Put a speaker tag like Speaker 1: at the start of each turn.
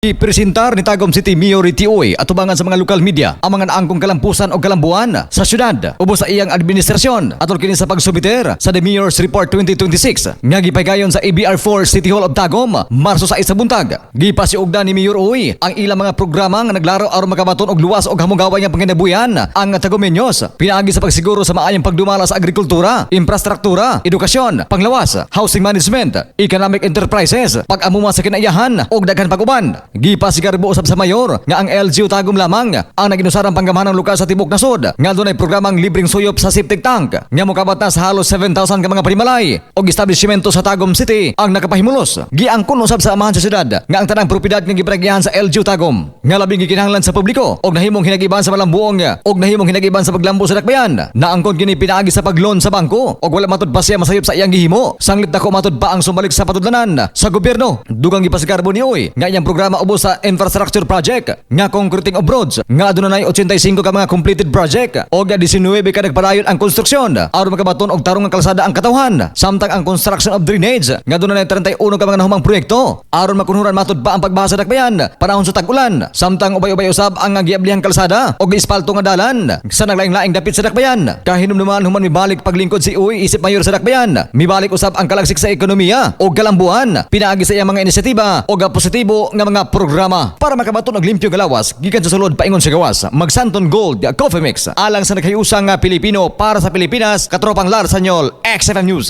Speaker 1: Ipresentar ni Tagum City Mayor Tioy at tubangan sa mga lokal media ang mga naangkong kalampusan o kalambuan sa syudad ubos sa iyang administrasyon atol kini sa pagsubiter sa The Mayor's Report 2026 nga gipaygayon sa ABR4 City Hall of Tagum Marso sa isa buntag. Gipasiugda ni Mayor Uy ang ilang mga programa nga naglaro aron makabaton og luwas og hamugaway nga panginabuyan ang Tagumeños pinaagi sa pagsiguro sa maayong pagdumala sa agrikultura, infrastruktura, edukasyon, panglawas, housing management, economic enterprises, pag-amuma sa kinaiyahan og daghan pag-uban. Gipasigarbo usab sa mayor nga ang LGU Tagum lamang ang naginusarang panggamhanang lokal sa tibok nasod nga dunay programang libreng suyop sa septic tank nga mokabat na sa halos 7,000 ka mga panimalay og establishmento sa Tagum City ang nakapahimulos. Giangkon usab sa amahan sa syudad nga ang tanang propiedad nga gipragyahan sa LGU Tagum nga labing gikinahanglan sa publiko og nahimong hinagiban sa malambuong og nahimong hinagiban sa paglambo sa dakbayan. Naangkon kini pinaagi sa pagloan sa bangko og wala matud pa siya masayop sa iyang gihimo. Sanglit dako matud pa ang sumalik sa patudlanan sa gobyerno. Dugang gipasigarbo ni Uy nga iyang programa ubos sa infrastructure project nga concreting of roads nga adunay 85 ka mga completed project o 19 ka nagpadayon ang konstruksyon aron makabaton og tarong nga kalsada ang katawhan samtang ang construction of drainage nga adunay 31 ka mga nahumang proyekto aron makunhuran matud pa ang pagbaha sa dakbayan panahon sa tag-ulan samtang ubay-ubay usab ang giablihang kalsada og ispalto nga dalan sa naglaing-laing dapit sa dakbayan. Kahinumduman human mibalik paglingkod si Uy isip mayor sa dakbayan, mibalik usab ang kalagsik sa ekonomiya og kalambuan pinaagi sa iyang mga inisyatiba og positibo nga mga programa para makabaton og limpyo galawas gikan sa sulod paingon sa gawas. Magsanton Gold Coffee Mix alang sa naghiusang Pilipino para sa Pilipinas, katropang Larsanyol, XFM News.